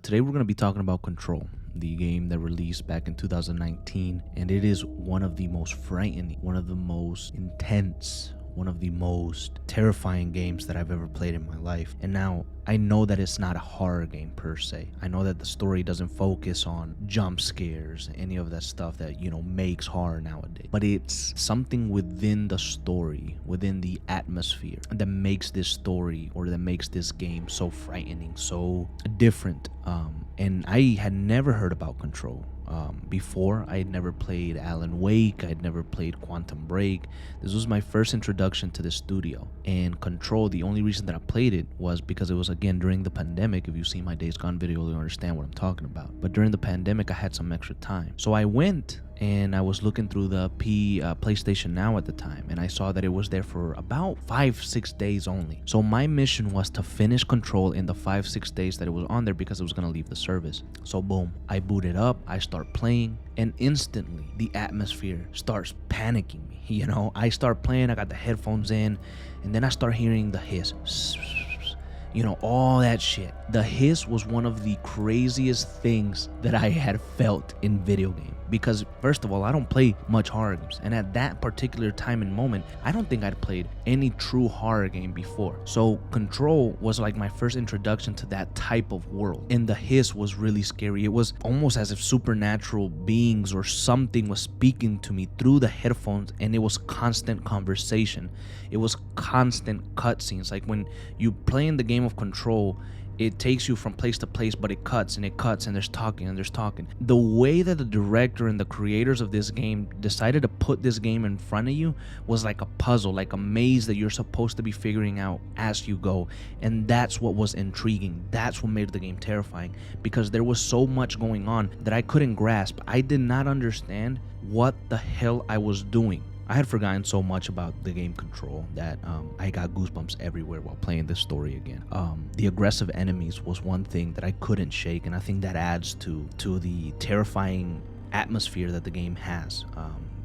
Today we're going to be talking about Control, the game that released back in 2019, and it is one of the most frightening, one of the most intense, one of the most terrifying games that I've ever played in my life. And now I know that it's not a horror game per se. I know that the story doesn't focus on jump scares, any of that stuff that, makes horror nowadays. But it's something within the story, within the atmosphere that makes this story or that makes this game so frightening, so different. And I had never heard about Control. Before, I had never played Alan Wake, I had never played Quantum Break. This was my first introduction to the studio. And Control, the only reason that I played it was because it was, again, during the pandemic. If you see my Days Gone video, you'll understand what I'm talking about. But during the pandemic, I had some extra time. So I went and I was looking through the PlayStation Now at the time, and I saw that it was there for about 5-6 days only. So my mission was to finish Control in the 5-6 days that it was on there because it was going to leave the service. So boom, I boot it up, I start playing, and instantly the atmosphere starts panicking me. I start playing, I got the headphones in, and then I start hearing the hiss. All that shit. The hiss was one of the craziest things that I had felt in video game. Because first of all, I don't play much horror games. And at that particular time and moment, I don't think I'd played any true horror game before. So Control was like my first introduction to that type of world. And the hiss was really scary. It was almost as if supernatural beings or something was speaking to me through the headphones, and it was constant conversation. It was constant cutscenes. Like when you play in the game of Control, it takes you from place to place, but it cuts and there's talking and there's talking. The way that the director and the creators of this game decided to put this game in front of you was like a puzzle, like a maze that you're supposed to be figuring out as you go. And that's what was intriguing. That's what made the game terrifying, because there was so much going on that I couldn't grasp. I did not understand what the hell I was doing. I had forgotten so much about the game Control that I got goosebumps everywhere while playing this story again. The aggressive enemies was one thing that I couldn't shake, and I think that adds to the terrifying atmosphere that the game has.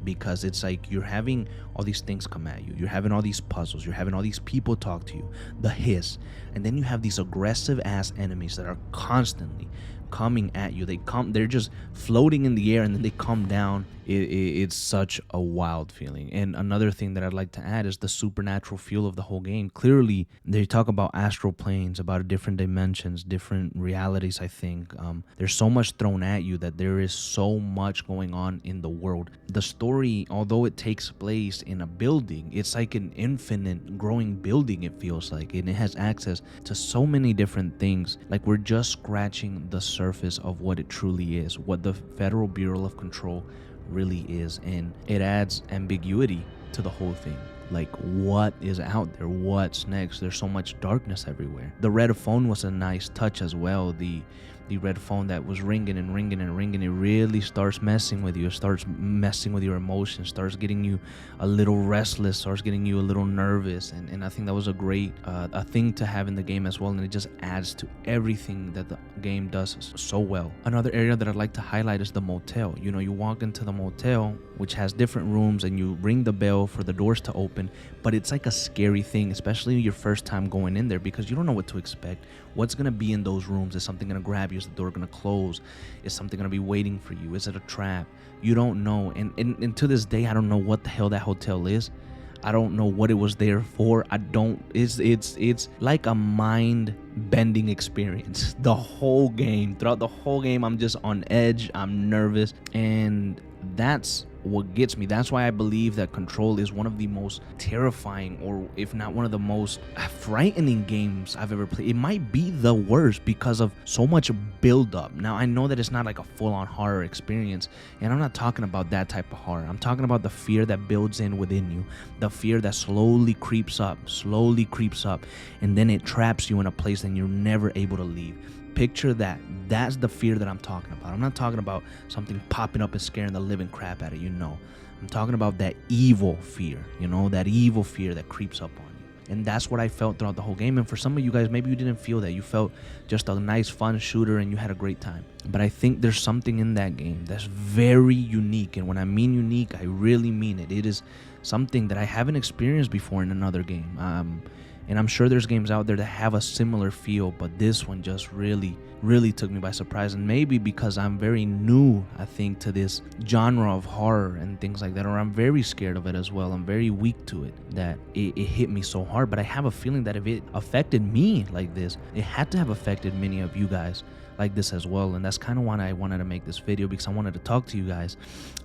Because it's like you're having all these things come at you. You're having all these puzzles. You're having all these people talk to you. The hiss. And then you have these aggressive ass enemies that are constantly coming at you. They're just floating in the air, and then they come down. It's such a wild feeling. And another thing that I'd like to add is the supernatural feel of the whole game. Clearly, they talk about astral planes, about different dimensions, different realities, I think. There's so much thrown at you that there is so much going on in the world. The story, although it takes place in a building, it's like an infinite growing building, it feels like. And it has access to so many different things. Like we're just scratching the surface of what it truly is, what the Federal Bureau of Control really is, and it adds ambiguity to the whole thing. Like, what is out there? What's next? There's so much darkness everywhere. The red phone was a nice touch as well. The red phone that was ringing and ringing and ringing, it really starts messing with you. It starts messing with your emotions, starts getting you a little restless, starts getting you a little nervous. And I think that was a great a thing to have in the game as well. And it just adds to everything that the game does so well. Another area that I'd like to highlight is the motel. You walk into the motel, which has different rooms, and you ring the bell for the doors to open. But it's like a scary thing, especially your first time going in there, because you don't know what to expect. What's going to be in those rooms? Is something going to grab you? Is the door going to close? Is something going to be waiting for you? Is it a trap? You don't know. And to this day, I don't know what the hell that hotel is. I don't know what it was there for. It's like a mind-bending experience. Throughout the whole game, I'm just on edge. I'm nervous. And that's what gets me. That's why I believe that Control is one of the most terrifying, or if not one of the most frightening games I've ever played. It might be the worst because of so much build-up. Now, I know that it's not like a full-on horror experience, and I'm not talking about that type of horror. I'm talking about the fear that builds in within you, the fear that slowly creeps up, and then it traps you in a place and you're never able to leave. Picture that. That's the fear that I'm talking about. I'm not talking about something popping up and scaring the living crap out of you. No, I'm talking about that evil fear, that evil fear that creeps up on you. And that's what I felt throughout the whole game. And for some of you guys, maybe you didn't feel that. You felt just a nice, fun shooter and you had a great time. But I think there's something in that game that's very unique. And when I mean unique, I really mean it. It is something that I haven't experienced before in another game. And I'm sure there's games out there that have a similar feel, but this one just really really took me by surprise. And maybe because I'm very new, I think, to this genre of horror and things like that, or I'm very scared of it as well. I'm very weak to it, that it hit me so hard. But I have a feeling that if it affected me like this, it had to have affected many of you guys like this as well. And that's kind of why I wanted to make this video, because I wanted to talk to you guys,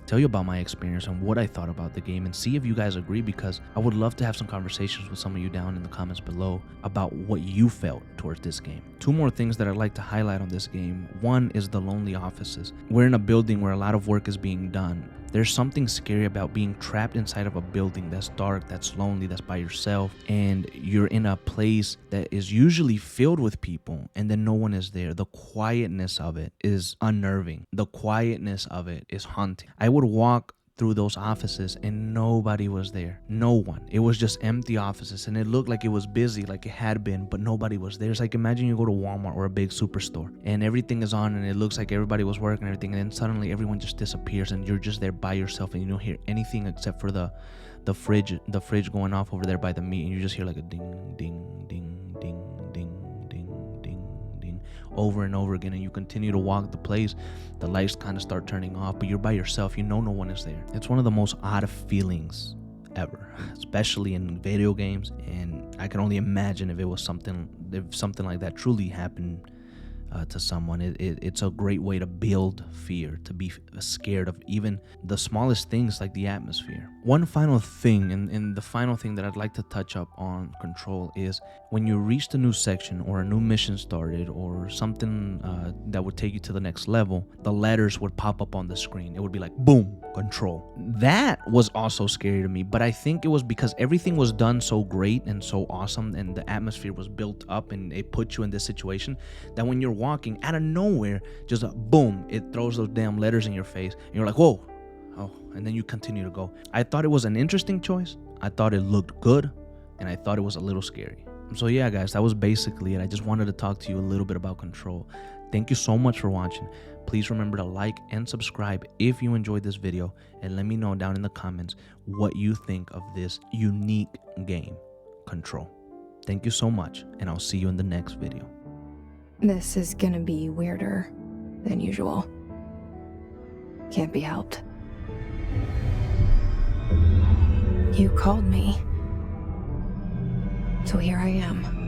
tell you about my experience and what I thought about the game, and see if you guys agree, because I would love to have some conversations with some of you down in the comments below about what you felt towards this game. Two more things that I'd like to highlight on this game. One is the lonely offices. We're in a building where a lot of work is being done. There's something scary about being trapped inside of a building that's dark, that's lonely, that's by yourself, and you're in a place that is usually filled with people, and then no one is there. The quietness of it is unnerving. The quietness of it is haunting. I would walk through those offices and nobody was there. No one. It was just empty offices, and it looked like it was busy, like it had been, but nobody was there. It's like, imagine you go to Walmart or a big superstore and everything is on and it looks like everybody was working and everything, and then suddenly everyone just disappears and you're just there by yourself and you don't hear anything except for the fridge going off over there by the meat, and you just hear like a ding ding ding ding ding ding ding ding over and over again, and you continue to walk the place. The lights kind of start turning off, but you're by yourself. You know no one is there. It's one of the most odd feelings ever, especially in video games, and I can only imagine if something like that truly happened to someone. It's a great way to build fear, to be scared of even the smallest things like the atmosphere. One final thing, and the final thing that I'd like to touch up on Control, is when you reached a new section or a new mission started or something that would take you to the next level, the letters would pop up on the screen. It would be like, boom, Control. That was also scary to me, but I think it was because everything was done so great and so awesome, and the atmosphere was built up, and it put you in this situation that when you're walking, out of nowhere, just boom, it throws those damn letters in your face, and you're like, whoa, oh, and then you continue to go. I thought it was an interesting choice. I thought it looked good, and I thought it was a little scary. So yeah, guys, that was basically it. I just wanted to talk to you a little bit about Control. Thank you so much for watching. Please remember to like and subscribe if you enjoyed this video, and let me know down in the comments what you think of this unique game, Control. Thank you so much, and I'll see you in the next video. This is gonna be weirder than usual. Can't be helped. You called me, so here I am.